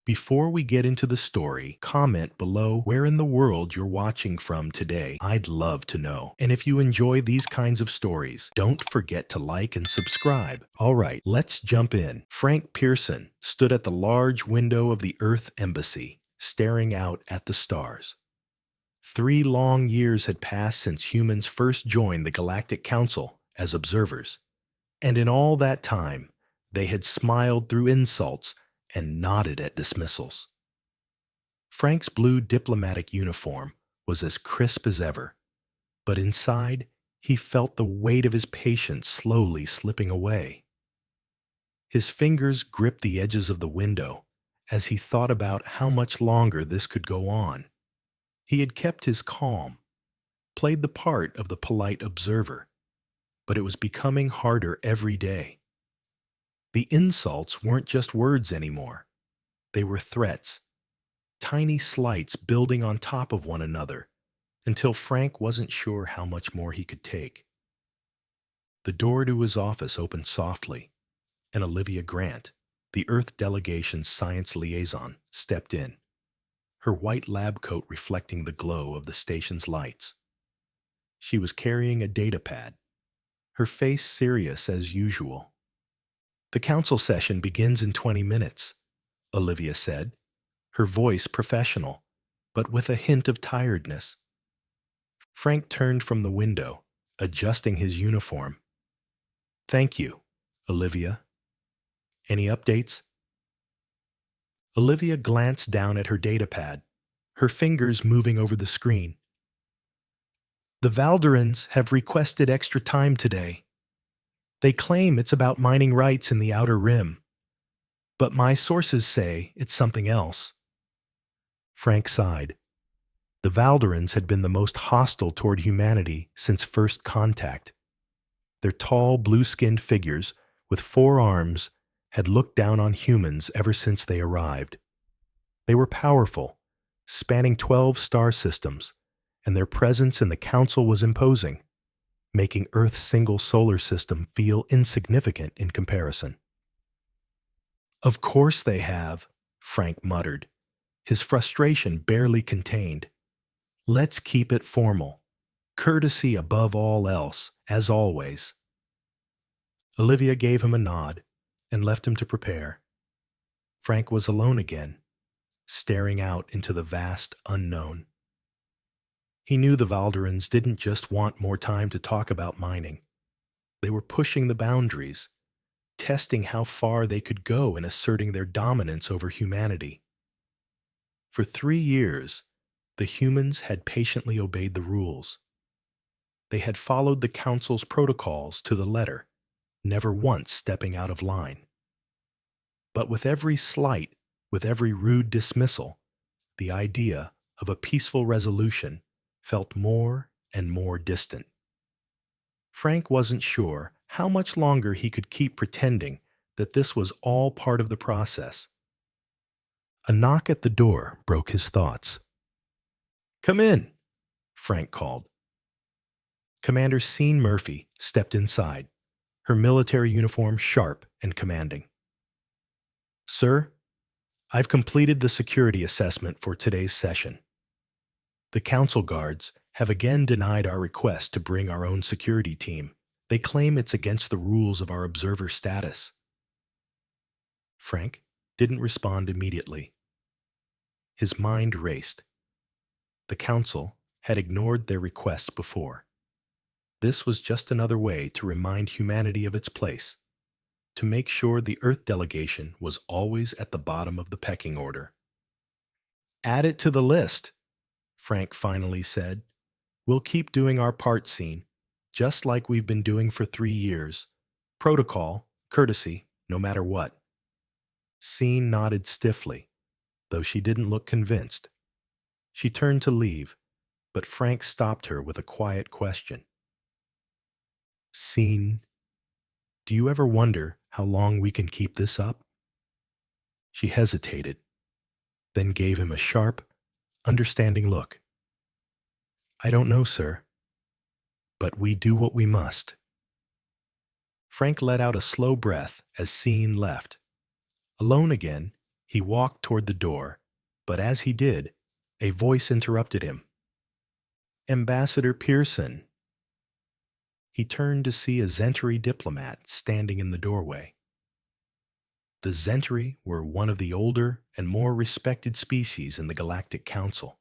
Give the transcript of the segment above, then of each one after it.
Before we get into the story, comment below where in the world you're watching from today. I'd love to know. And if you enjoy these kinds of stories, don't forget to like and subscribe. All right, let's jump in. Frank Pearson stood at the large window of the Earth Embassy, staring out at the stars. 3 long years had passed since humans first joined the Galactic Council as observers. And in all that time, they had smiled through insults and nodded at dismissals. Frank's blue diplomatic uniform was as crisp as ever, but inside he felt the weight of his patience slowly slipping away. His fingers gripped the edges of the window as he thought about how much longer this could go on. He had kept his calm, played the part of the polite observer, but it was becoming harder every day. The insults weren't just words anymore. They were threats, tiny slights building on top of one another, until Frank wasn't sure how much more he could take. The door to his office opened softly, and Olivia Grant, the Earth delegation's science liaison, stepped in, her white lab coat reflecting the glow of the station's lights. She was carrying a data pad, her face serious as usual. "The council session begins in 20 minutes, Olivia said, her voice professional, but with a hint of tiredness. Frank turned from the window, adjusting his uniform. "Thank you, Olivia. Any updates?" Olivia glanced down at her datapad, her fingers moving over the screen. "The Valderans have requested extra time today. They claim it's about mining rights in the Outer Rim, but my sources say it's something else." Frank sighed. The Valderans had been the most hostile toward humanity since first contact. Their tall, blue-skinned figures with 4 arms had looked down on humans ever since they arrived. They were powerful, spanning 12 star systems, and their presence in the Council was imposing, making Earth's single solar system feel insignificant in comparison. "Of course they have," Frank muttered, his frustration barely contained. "Let's keep it formal. Courtesy above all else, as always." Olivia gave him a nod and left him to prepare. Frank was alone again, staring out into the vast unknown. He knew the Valderans didn't just want more time to talk about mining. They were pushing the boundaries, testing how far they could go in asserting their dominance over humanity. For 3 years, the humans had patiently obeyed the rules. They had followed the Council's protocols to the letter, never once stepping out of line. But with every slight, with every rude dismissal, the idea of a peaceful resolution felt more and more distant. Frank wasn't sure how much longer he could keep pretending that this was all part of the process. A knock at the door broke his thoughts. "Come in," Frank called. Commander Sean Murphy stepped inside, her military uniform sharp and commanding. "Sir, I've completed the security assessment for today's session. The Council guards have again denied our request to bring our own security team. They claim it's against the rules of our observer status." Frank didn't respond immediately. His mind raced. The Council had ignored their requests before. This was just another way to remind humanity of its place, to make sure the Earth delegation was always at the bottom of the pecking order. "Add it to the list," Frank finally said. "We'll keep doing our part, Sean, just like we've been doing for 3 years. Protocol, courtesy, no matter what." Sean nodded stiffly, though she didn't look convinced. She turned to leave, but Frank stopped her with a quiet question. "Sean, do you ever wonder how long we can keep this up?" She hesitated, then gave him a sharp, understanding look. "I don't know, sir, but we do what we must." Frank let out a slow breath as Sean left. Alone again, He walked toward the door, but as he did, a voice interrupted him. Ambassador Pearson. He turned to see a Zentari diplomat standing in the doorway. The Zentari were one of the older and more respected species in the Galactic Council,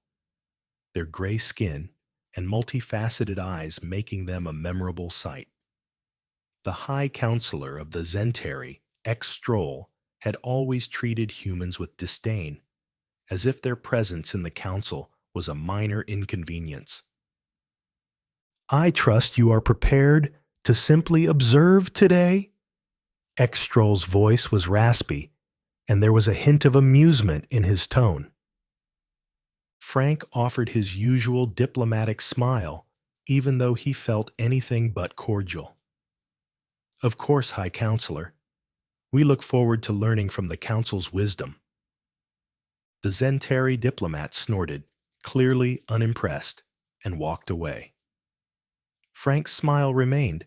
their gray skin and multifaceted eyes making them a memorable sight. The High Counselor of the Zentari, Stroll, had always treated humans with disdain, as if their presence in the council was a minor inconvenience. I trust you are prepared to simply observe today? Stroll's voice was raspy, and there was a hint of amusement in his tone. Frank offered his usual diplomatic smile, even though he felt anything but cordial. Of course, High Counselor. We look forward to learning from the Council's wisdom. The Zentari diplomat snorted, clearly unimpressed, and walked away. Frank's smile remained,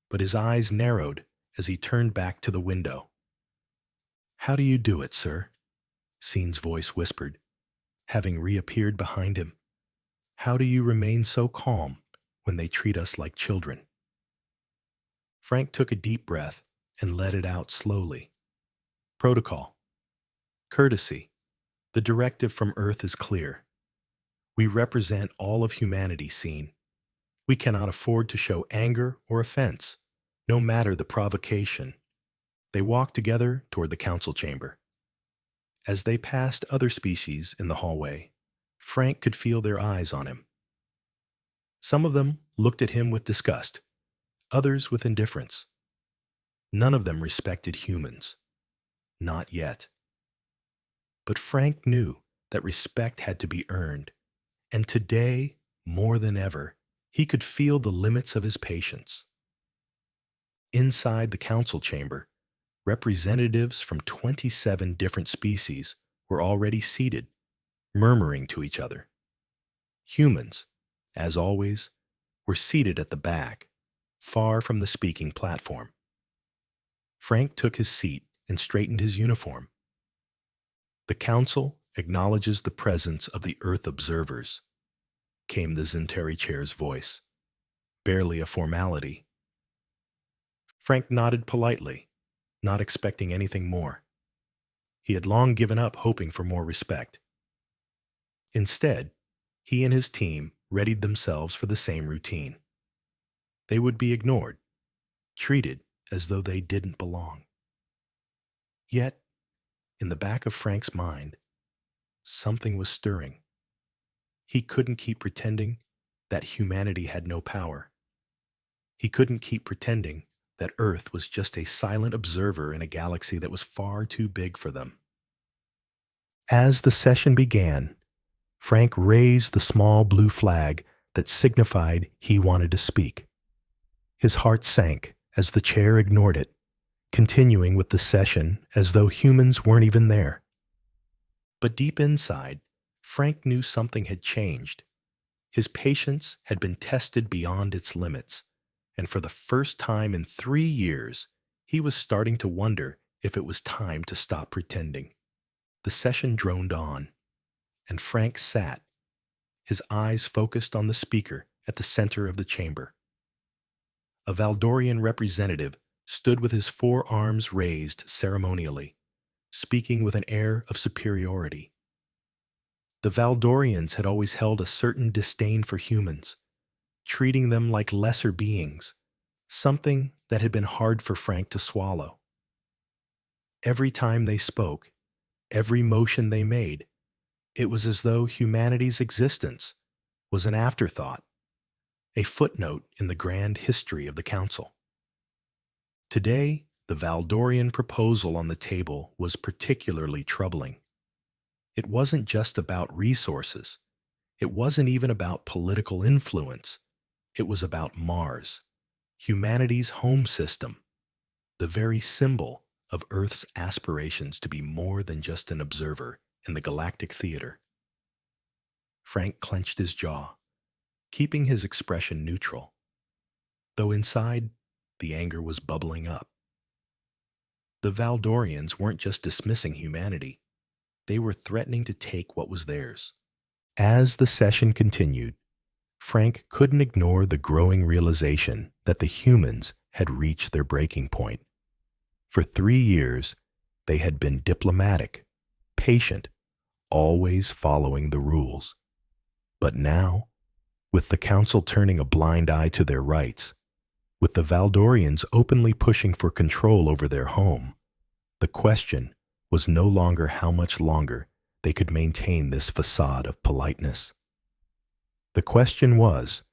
but his eyes narrowed as he turned back to the window. How do you do it, sir? Scene's voice whispered, having reappeared behind him. How do you remain so calm when they treat us like children? Frank took a deep breath and let it out slowly. Protocol. Courtesy. The directive from Earth is clear. We represent all of humanity, Scene. We cannot afford to show anger or offense, no matter the provocation. They walked together toward the council chamber. As they passed other species in the hallway, Frank could feel their eyes on him. Some of them looked at him with disgust, others with indifference. None of them respected humans. Not yet. But Frank knew that respect had to be earned, and today, more than ever, he could feel the limits of his patience. Inside the council chamber, representatives from 27 different species were already seated, murmuring to each other. Humans, as always, were seated at the back, far from the speaking platform. Frank took his seat and straightened his uniform. The council acknowledges the presence of the Earth observers, came the Zentari chair's voice, barely a formality. Frank nodded politely, not expecting anything more. He had long given up hoping for more respect. Instead, he and his team readied themselves for the same routine. They would be ignored, treated as though they didn't belong. Yet, in the back of Frank's mind, something was stirring. He couldn't keep pretending that humanity had no power. He couldn't keep pretending that Earth was just a silent observer in a galaxy that was far too big for them. As the session began, Frank raised the small blue flag that signified he wanted to speak. His heart sank as the chair ignored it, continuing with the session as though humans weren't even there. But deep inside, Frank knew something had changed. His patience had been tested beyond its limits, and for the first time in 3 years, he was starting to wonder if it was time to stop pretending. The session droned on, and Frank sat, his eyes focused on the speaker at the center of the chamber. A Valdorian representative stood with his 4 arms raised ceremonially, speaking with an air of superiority. The Valdorians had always held a certain disdain for humans, treating them like lesser beings, something that had been hard for Frank to swallow. Every time they spoke, every motion they made, it was as though humanity's existence was an afterthought, a footnote in the grand history of the Council. Today, the Valdorian proposal on the table was particularly troubling. It wasn't just about resources. It wasn't even about political influence. It was about Mars, humanity's home system, the very symbol of Earth's aspirations to be more than just an observer in the galactic theater. Frank clenched his jaw, keeping his expression neutral, though inside, the anger was bubbling up. The Valdorians weren't just dismissing humanity. They were threatening to take what was theirs. As the session continued, Frank couldn't ignore the growing realization that the humans had reached their breaking point. For 3 years, they had been diplomatic, patient, always following the rules. But now, with the Council turning a blind eye to their rights, with the Valdorians openly pushing for control over their home, the question was no longer how much longer they could maintain this facade of politeness. The question was,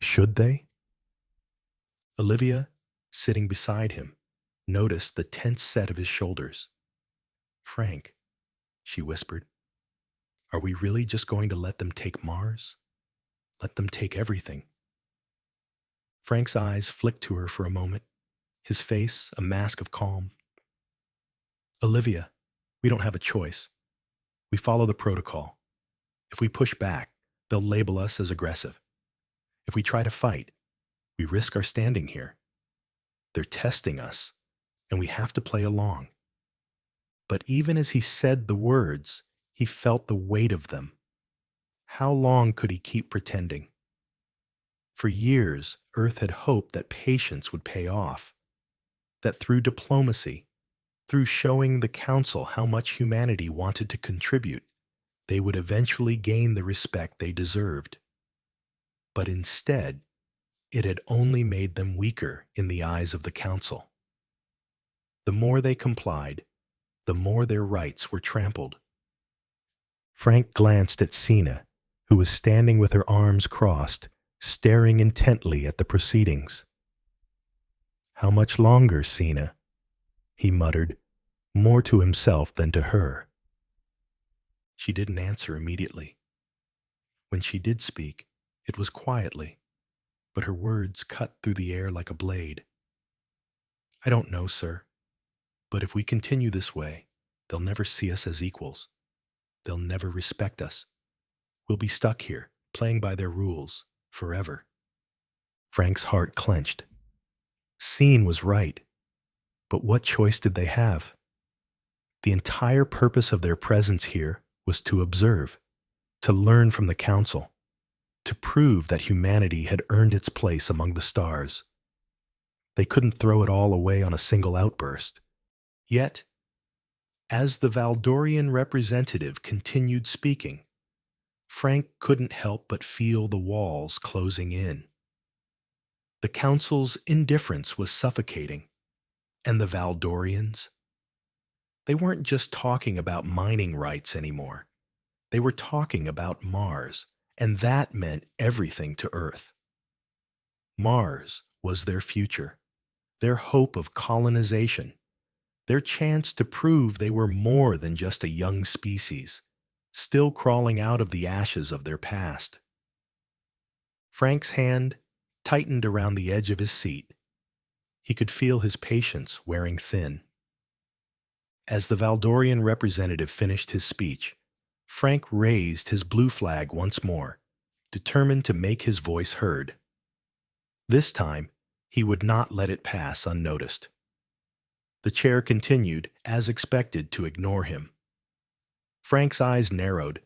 should they? Olivia, sitting beside him, noticed the tense set of his shoulders. "Frank," she whispered, "are we really just going to let them take Mars? Let them take everything?" Frank's eyes flicked to her for a moment, his face a mask of calm. "Olivia, we don't have a choice. We follow the protocol. If we push back, they'll label us as aggressive. If we try to fight, we risk our standing here. They're testing us, and we have to play along." But even as he said the words, he felt the weight of them. How long could he keep pretending? For years, Earth had hoped that patience would pay off, that through diplomacy, through showing the Council how much humanity wanted to contribute, they would eventually gain the respect they deserved. But instead, it had only made them weaker in the eyes of the Council. The more they complied, the more their rights were trampled. Frank glanced at Sina, who was standing with her arms crossed, staring intently at the proceedings. "How much longer, Sina?" he muttered, more to himself than to her. She didn't answer immediately. When she did speak, it was quietly, but her words cut through the air like a blade. "I don't know, sir. But if we continue this way, they'll never see us as equals. They'll never respect us. We'll be stuck here, playing by their rules, forever." Frank's heart clenched. Scene was right. But what choice did they have? The entire purpose of their presence here was to observe, to learn from the Council, to prove that humanity had earned its place among the stars. They couldn't throw it all away on a single outburst. Yet, as the Valdorian representative continued speaking, Frank couldn't help but feel the walls closing in. The Council's indifference was suffocating, and the Valdorians? They weren't just talking about mining rights anymore. They were talking about Mars, and that meant everything to Earth. Mars was their future, their hope of colonization, their chance to prove they were more than just a young species, still crawling out of the ashes of their past. Frank's hand tightened around the edge of his seat. He could feel his patience wearing thin. As the Valdorian representative finished his speech, Frank raised his blue flag once more, determined to make his voice heard. This time, he would not let it pass unnoticed. The chair continued, as expected, to ignore him. Frank's eyes narrowed.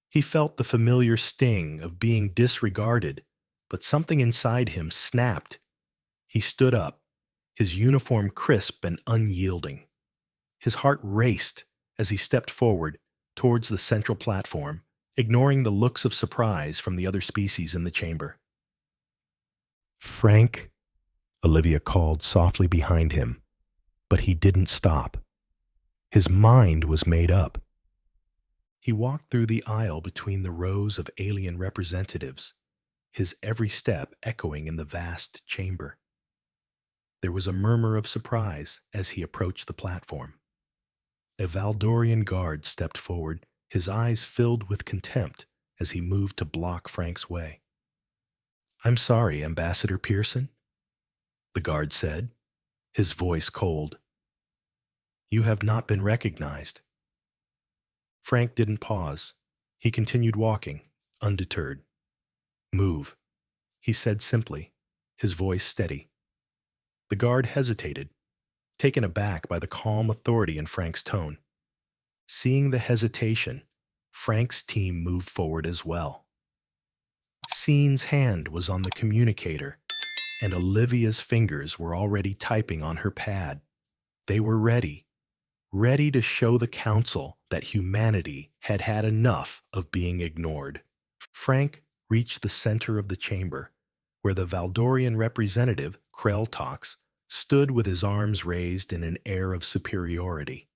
He felt the familiar sting of being disregarded, but something inside him snapped. He stood up, his uniform crisp and unyielding. His heart raced as he stepped forward towards the central platform, ignoring the looks of surprise from the other species in the chamber. "Frank," Olivia called softly behind him, but he didn't stop. His mind was made up. He walked through the aisle between the rows of alien representatives, his every step echoing in the vast chamber. There was a murmur of surprise as he approached the platform. A Valdorian guard stepped forward, his eyes filled with contempt as he moved to block Frank's way. "I'm sorry, Ambassador Pearson," the guard said, his voice cold. "You have not been recognized." Frank didn't pause. He continued walking, undeterred. "Move," he said simply, his voice steady. The guard hesitated, taken aback by the calm authority in Frank's tone. Seeing the hesitation, Frank's team moved forward as well. Scene's hand was on the communicator, and Olivia's fingers were already typing on her pad. They were ready to show the council that humanity had had enough of being ignored. Frank reached the center of the chamber, where the Valdorian representative, Krelltox, stood with his arms raised in an air of superiority.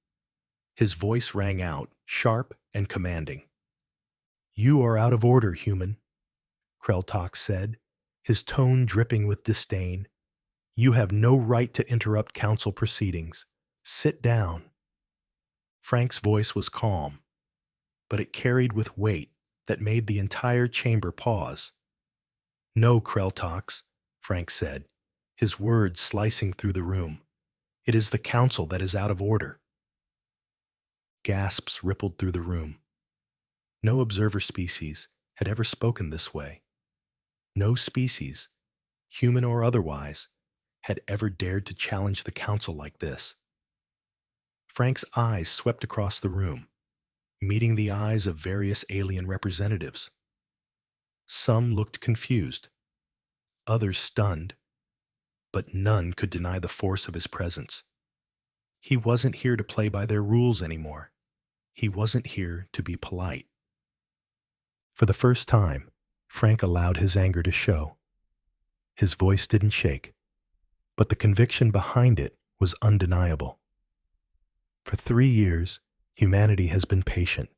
His voice rang out, sharp and commanding. "You are out of order, human," Krelltox said, his tone dripping with disdain. "You have no right to interrupt council proceedings. Sit down." Frank's voice was calm, but it carried with weight that made the entire chamber pause. "No, Krelltox," Frank said, his words slicing through the room. "It is the council that is out of order." Gasps rippled through the room. No observer species had ever spoken this way. No species, human or otherwise, had ever dared to challenge the council like this. Frank's eyes swept across the room, meeting the eyes of various alien representatives. Some looked confused, others stunned, but none could deny the force of his presence. He wasn't here to play by their rules anymore. He wasn't here to be polite. For the first time, Frank allowed his anger to show. His voice didn't shake, but the conviction behind it was undeniable. For 3 years, humanity has been patient.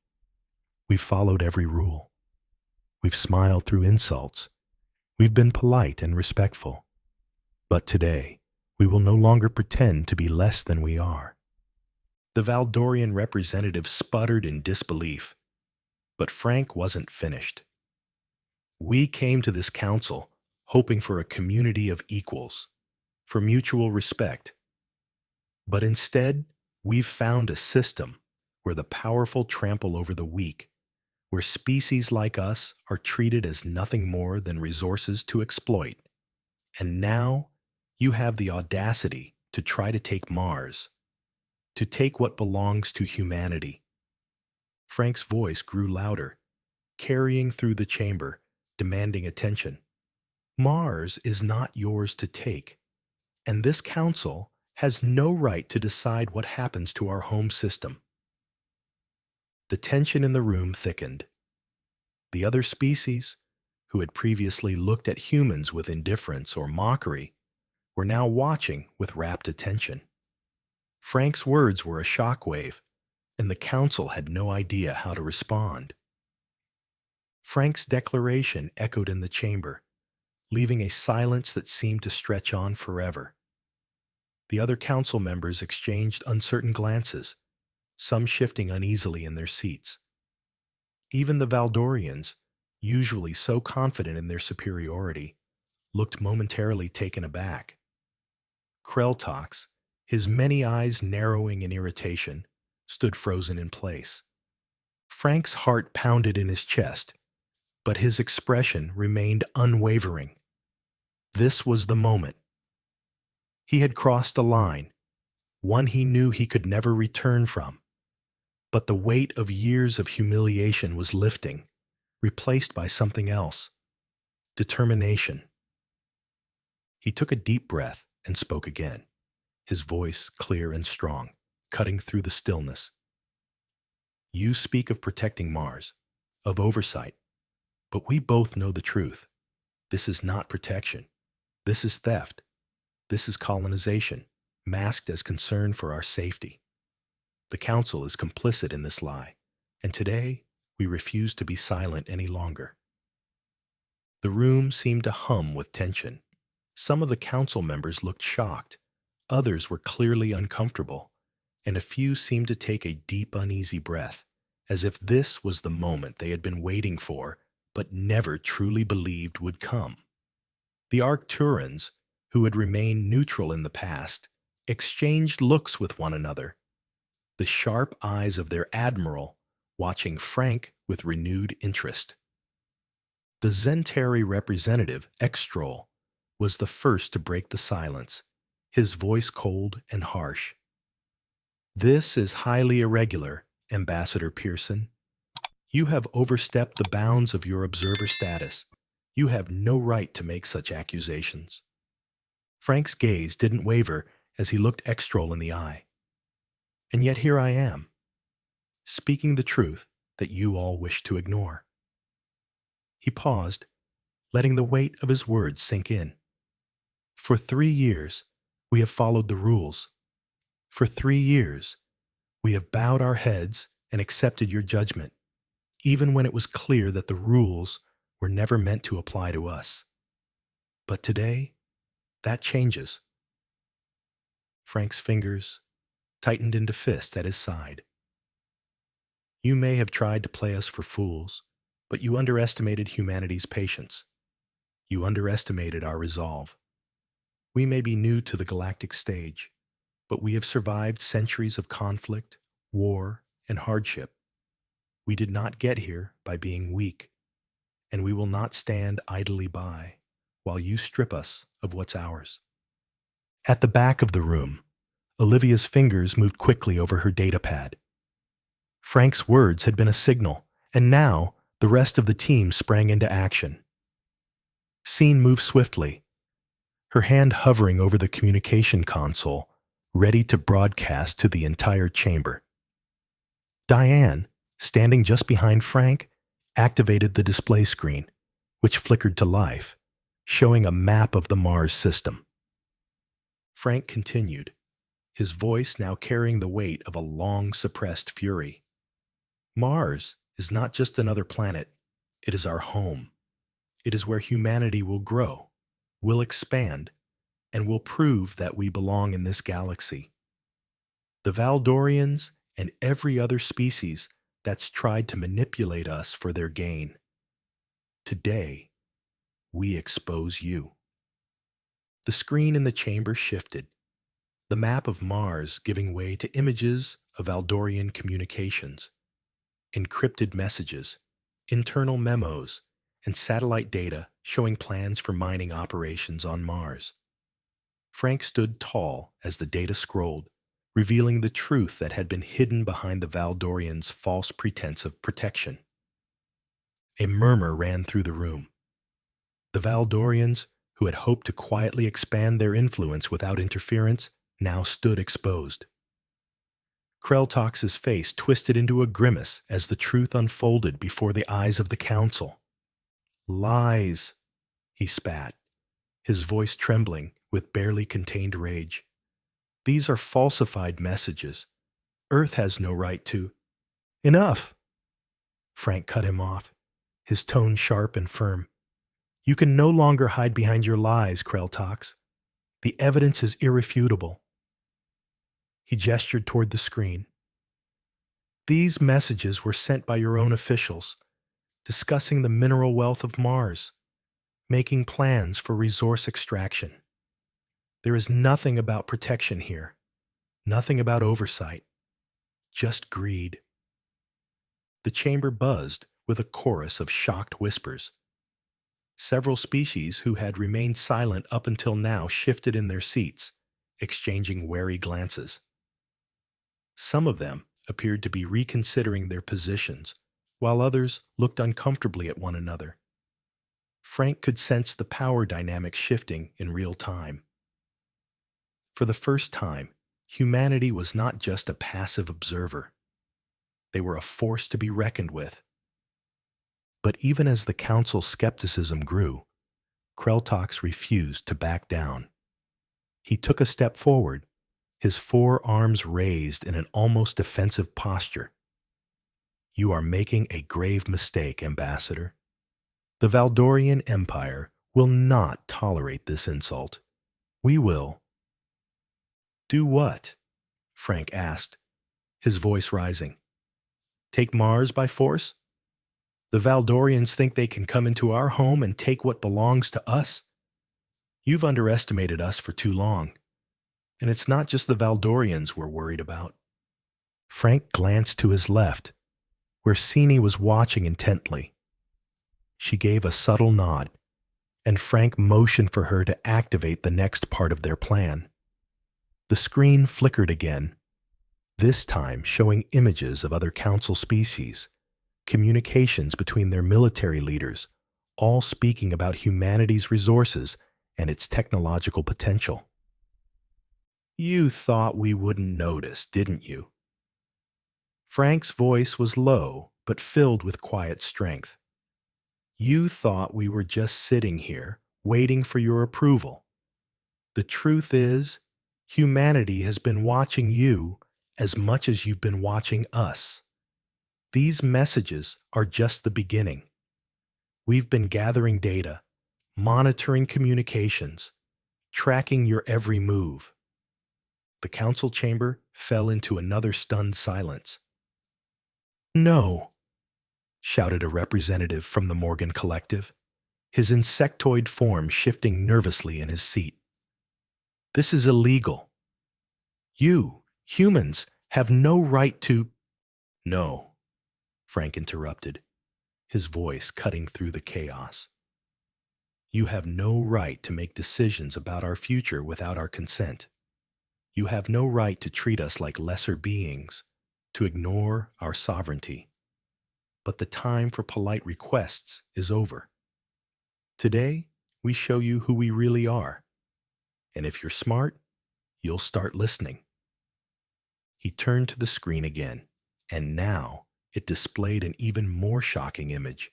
We've followed every rule. We've smiled through insults. We've been polite and respectful. But today, we will no longer pretend to be less than we are. The Valdorian representative sputtered in disbelief, but Frank wasn't finished. "We came to this council hoping for a community of equals, for mutual respect. But instead, we've found a system where the powerful trample over the weak, where species like us are treated as nothing more than resources to exploit. And now, you have the audacity to try to take Mars, to take what belongs to humanity." Frank's voice grew louder, carrying through the chamber, demanding attention. "Mars is not yours to take, and this council has no right to decide what happens to our home system." The tension in the room thickened. The other species, who had previously looked at humans with indifference or mockery, were now watching with rapt attention. Frank's words were a shockwave, and the council had no idea how to respond. Frank's declaration echoed in the chamber, leaving a silence that seemed to stretch on forever. The other council members exchanged uncertain glances, some shifting uneasily in their seats. Even the Valdorians, usually so confident in their superiority, looked momentarily taken aback. Krelltox, his many eyes narrowing in irritation, stood frozen in place. Frank's heart pounded in his chest, but his expression remained unwavering. This was the moment. He had crossed a line, one he knew he could never return from. But the weight of years of humiliation was lifting, replaced by something else: determination. He took a deep breath and spoke again, his voice clear and strong, cutting through the stillness. "You speak of protecting Mars, of oversight, but we both know the truth. This is not protection. This is theft. This is colonization, masked as concern for our safety. The Council is complicit in this lie, and today we refuse to be silent any longer." The room seemed to hum with tension. Some of the Council members looked shocked, others were clearly uncomfortable, and a few seemed to take a deep, uneasy breath, as if this was the moment they had been waiting for, but never truly believed would come. The Arcturans, who had remained neutral in the past, exchanged looks with one another, the sharp eyes of their admiral watching Frank with renewed interest. The Zentari representative, Extrol, was the first to break the silence, his voice cold and harsh. "This is highly irregular Ambassador Pearson. You have overstepped the bounds of your observer status. You have no right to make such accusations. Frank's gaze didn't waver as he looked Extroll in the eye. And yet here I am, speaking the truth that you all wish to ignore. He paused, letting the weight of his words sink in. For 3 years, we have followed the rules. For 3 years, we have bowed our heads and accepted your judgment, even when it was clear that the rules were never meant to apply to us. But today, that changes. Frank's fingers tightened into fists at his side. You may have tried to play us for fools, but you underestimated humanity's patience. You underestimated our resolve. We may be new to the galactic stage, but we have survived centuries of conflict, war, and hardship. We did not get here by being weak, and we will not stand idly by while you strip us of what's ours. At the back of the room, Olivia's fingers moved quickly over her datapad. Frank's words had been a signal, and now the rest of the team sprang into action. Scene moved swiftly, her hand hovering over the communication console, ready to broadcast to the entire chamber. Diane, standing just behind Frank, activated the display screen, which flickered to life, showing a map of the Mars system. Frank continued, his voice now carrying the weight of a long-suppressed fury. Mars is not just another planet, it is our home. It is where humanity will grow, will expand, and will prove that we belong in this galaxy. The Valdorians and every other species that's tried to manipulate us for their gain. Today, we expose you. The screen in the chamber shifted, the map of Mars giving way to images of Valdorian communications, encrypted messages, internal memos, and satellite data showing plans for mining operations on Mars. Frank stood tall as the data scrolled, revealing the truth that had been hidden behind the Valdorians' false pretense of protection. A murmur ran through the room. The Valdorians, who had hoped to quietly expand their influence without interference, now stood exposed. Kreltox's face twisted into a grimace as the truth unfolded before the eyes of the council. Lies, he spat, his voice trembling with barely contained rage. These are falsified messages. Earth has no right to. Enough! Frank cut him off, his tone sharp and firm. You can no longer hide behind your lies, Kreltox. The evidence is irrefutable. He gestured toward the screen. These messages were sent by your own officials, discussing the mineral wealth of Mars, making plans for resource extraction. There is nothing about protection here, nothing about oversight, just greed. The chamber buzzed with a chorus of shocked whispers. Several species who had remained silent up until now shifted in their seats, exchanging wary glances. Some of them appeared to be reconsidering their positions, while others looked uncomfortably at one another. Frank could sense the power dynamic shifting in real time. For the first time, humanity was not just a passive observer. They were a force to be reckoned with. But even as the council's skepticism grew, Kreltox refused to back down. He took a step forward, his 4 arms raised in an almost defensive posture. You are making a grave mistake, Ambassador. The Valdorian Empire will not tolerate this insult. We will. Do what? Frank asked, his voice rising. Take Mars by force? The Valdorians think they can come into our home and take what belongs to us? You've underestimated us for too long. And it's not just the Valdorians we're worried about. Frank glanced to his left, where Sini was watching intently. She gave a subtle nod, and Frank motioned for her to activate the next part of their plan. The screen flickered again, this time showing images of other council species, communications between their military leaders, all speaking about humanity's resources and its technological potential. You thought we wouldn't notice, didn't you? Frank's voice was low, but filled with quiet strength. You thought we were just sitting here, waiting for your approval. The truth is, humanity has been watching you as much as you've been watching us. These messages are just the beginning. We've been gathering data, monitoring communications, tracking your every move. The council chamber fell into another stunned silence. No, shouted a representative from the Morgan Collective, his insectoid form shifting nervously in his seat. This is illegal. You, humans, have no right to— No, Frank interrupted, his voice cutting through the chaos. You have no right to make decisions about our future without our consent. You have no right to treat us like lesser beings, to ignore our sovereignty. But the time for polite requests is over. Today, we show you who we really are. And if you're smart, you'll start listening. He turned to the screen again, and now it displayed an even more shocking image,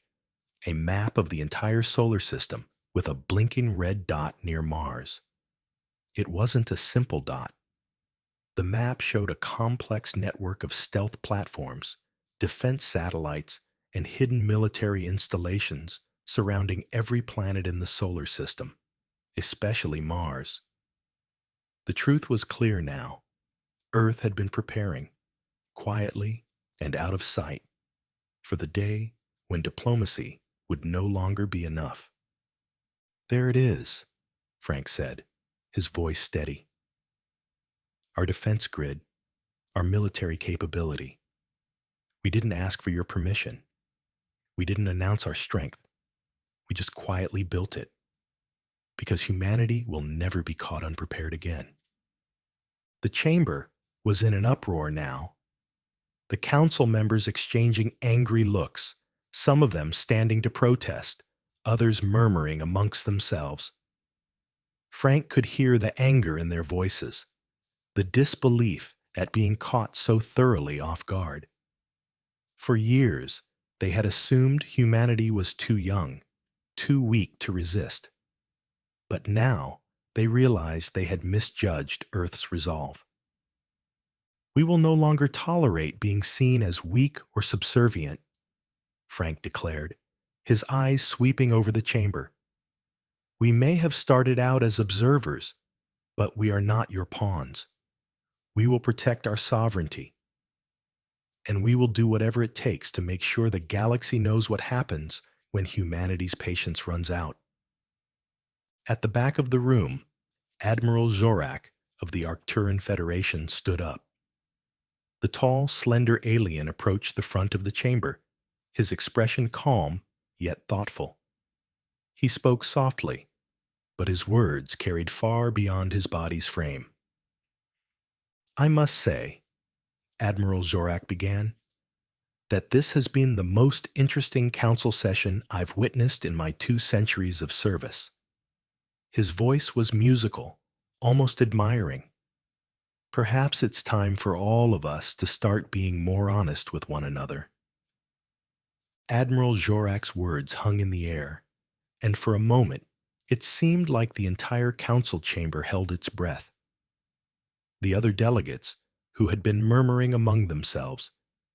a map of the entire solar system with a blinking red dot near Mars. It wasn't a simple dot. The map showed a complex network of stealth platforms, defense satellites, and hidden military installations surrounding every planet in the solar system, especially Mars. The truth was clear now. Earth had been preparing, quietly and out of sight, for the day when diplomacy would no longer be enough. There it is, Frank said, his voice steady. Our defense grid, our military capability. We didn't ask for your permission. We didn't announce our strength. We just quietly built it. Because humanity will never be caught unprepared again. The chamber was in an uproar now. The council members exchanging angry looks, some of them standing to protest, others murmuring amongst themselves. Frank could hear the anger in their voices, the disbelief at being caught so thoroughly off guard. For years, they had assumed humanity was too young, too weak to resist. But now, they realized they had misjudged Earth's resolve. We will no longer tolerate being seen as weak or subservient, Frank declared, his eyes sweeping over the chamber. We may have started out as observers, but we are not your pawns. We will protect our sovereignty. And we will do whatever it takes to make sure the galaxy knows what happens when humanity's patience runs out. At the back of the room, Admiral Zorak of the Arcturan Federation stood up. The tall, slender alien approached the front of the chamber, his expression calm yet thoughtful. He spoke softly, but his words carried far beyond his body's frame. I must say, Admiral Zorak began, that this has been the most interesting council session I've witnessed in my 2 centuries of service. His voice was musical, almost admiring. Perhaps it's time for all of us to start being more honest with one another. Admiral Zorak's words hung in the air, and for a moment, it seemed like the entire council chamber held its breath. The other delegates, who had been murmuring among themselves,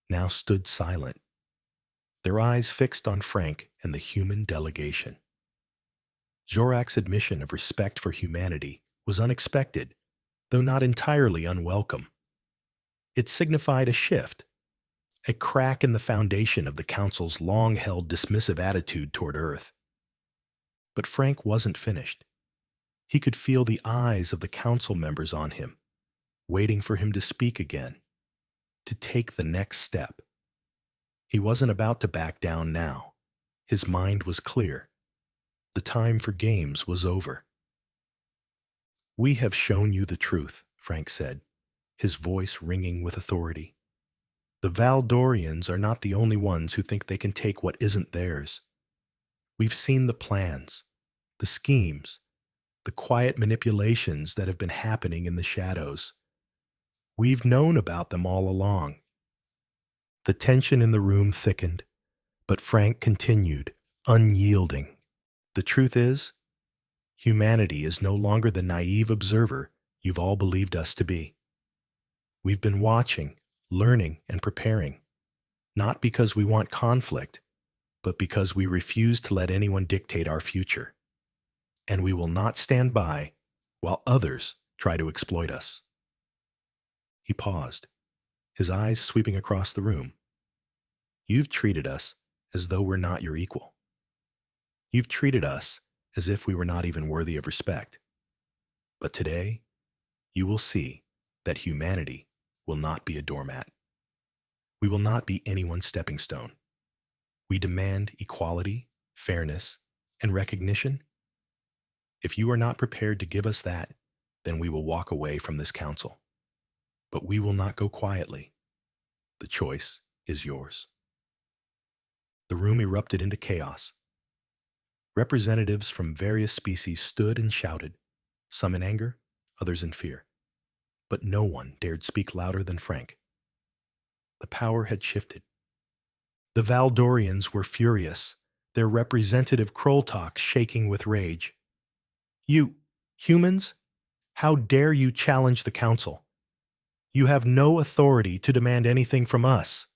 now stood silent, their eyes fixed on Frank and the human delegation. Zorak's admission of respect for humanity was unexpected, though not entirely unwelcome. It signified a shift, a crack in the foundation of the Council's long-held dismissive attitude toward Earth. But Frank wasn't finished. He could feel the eyes of the Council members on him, waiting for him to speak again, to take the next step. He wasn't about to back down now. His mind was clear. The time for games was over. We have shown you the truth, Frank said. his voice ringing with authority. The Valdorians are not the only ones who think they can take what isn't theirs. We've seen the plans, the schemes, the quiet manipulations that have been happening in the shadows. We've known about them all along. The tension in the room thickened, but Frank continued, unyielding. The truth is, humanity is no longer the naive observer you've all believed us to be. We've been watching, learning, and preparing, not because we want conflict, but because we refuse to let anyone dictate our future. And we will not stand by while others try to exploit us. He paused, his eyes sweeping across the room. You've treated us as though we're not your equal. You've treated us as if we were not even worthy of respect. But today, you will see that humanity will not be a doormat. We will not be anyone's stepping stone. We demand equality, fairness, and recognition. If you are not prepared to give us that, then we will walk away from this council. But we will not go quietly. The choice is yours. The room erupted into chaos. Representatives from various species stood and shouted, some in anger, others in fear. But no one dared speak louder than Frank. The power had shifted. The Valdorians were furious, their representative Kroltok shaking with rage. You, humans, how dare you challenge the council? You have no authority to demand anything from us.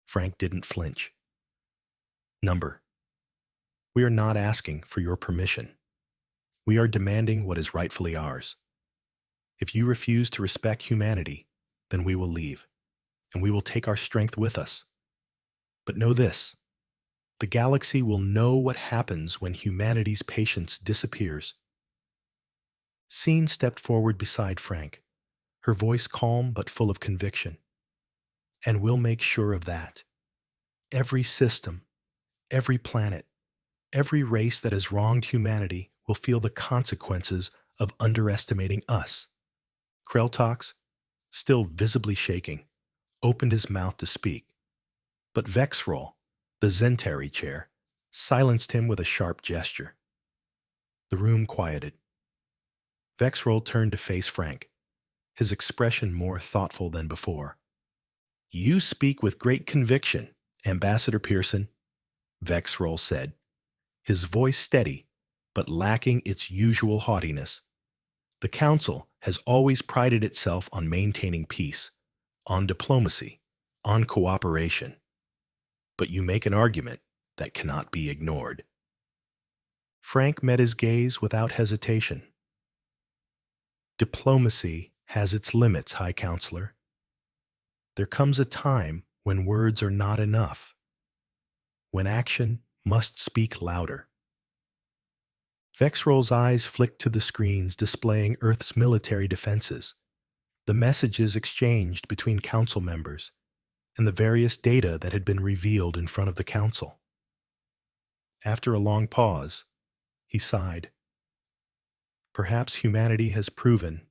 Frank didn't flinch. Number, we are not asking for your permission. We are demanding what is rightfully ours. If you refuse to respect humanity, then we will leave, and we will take our strength with us. But know this, the galaxy will know what happens when humanity's patience disappears. Scene stepped forward beside Frank, her voice calm but full of conviction. And we'll make sure of that. Every system, every planet, every race that has wronged humanity will feel the consequences of underestimating us. Kreltox, still visibly shaking, opened his mouth to speak. But Vexrol, the Zentari chair, silenced him with a sharp gesture. The room quieted. Vexrol turned to face Frank, his expression more thoughtful than before. You speak with great conviction, Ambassador Pearson, Vexrol said, his voice steady, but lacking its usual haughtiness. The Council has always prided itself on maintaining peace, on diplomacy, on cooperation. But you make an argument that cannot be ignored. Frank met his gaze without hesitation. Diplomacy has its limits, High Counselor. There comes a time when words are not enough, when action must speak louder. Vexrol's eyes flicked to the screens displaying Earth's military defenses, the messages exchanged between Council members, and the various data that had been revealed in front of the Council. After a long pause, he sighed. Perhaps humanity has proven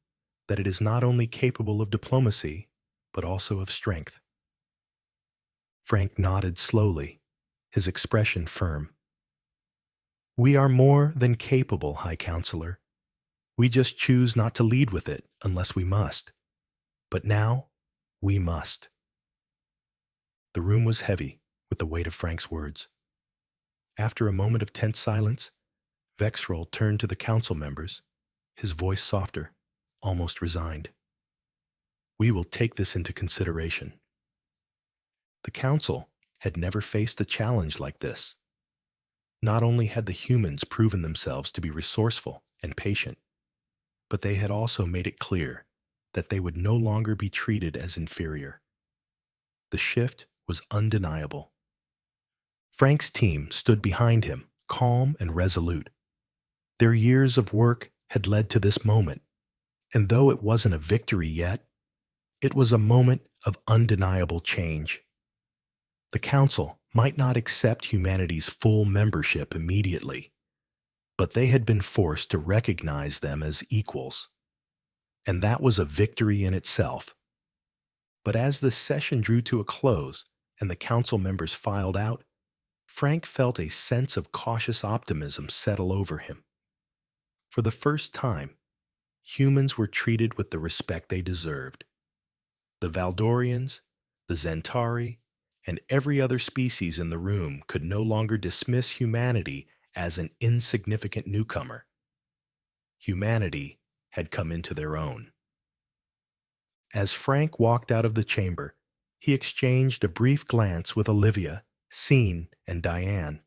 that it is not only capable of diplomacy, but also of strength. Frank nodded slowly, his expression firm. We are more than capable, High Counselor. We just choose not to lead with it unless we must. But now, we must. The room was heavy with the weight of Frank's words. After a moment of tense silence, Vexrol turned to the Council members, his voice softer, almost resigned. We will take this into consideration. The Council had never faced a challenge like this. Not only had the humans proven themselves to be resourceful and patient, but they had also made it clear that they would no longer be treated as inferior. The shift was undeniable. Frank's team stood behind him, calm and resolute. Their years of work had led to this moment, and though it wasn't a victory yet, it was a moment of undeniable change. The Council might not accept humanity's full membership immediately, but they had been forced to recognize them as equals. and that was a victory in itself. But as the session drew to a close and the council members filed out, Frank felt a sense of cautious optimism settle over him. For the first time, humans were treated with the respect they deserved. The Valdorians, the Zentari, and every other species in the room could no longer dismiss humanity as an insignificant newcomer. Humanity had come into their own. As Frank walked out of the chamber, he exchanged a brief glance with Olivia, Scene, and Diane.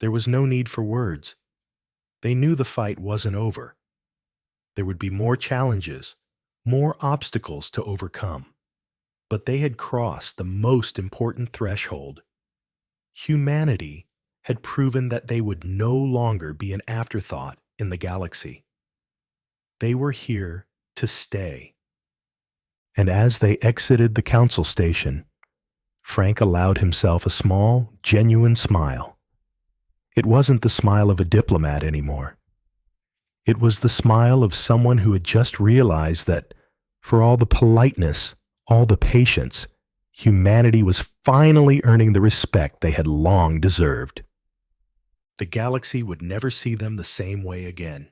There was no need for words. They knew the fight wasn't over. There would be more challenges, more obstacles to overcome. But they had crossed the most important threshold. Humanity had proven that they would no longer be an afterthought in the galaxy. They were here to stay. And as they exited the council station, Frank allowed himself a small, genuine smile. It wasn't the smile of a diplomat anymore. It was the smile of someone who had just realized that, for all the politeness, all the patience, humanity was finally earning the respect they had long deserved. The galaxy would never see them the same way again.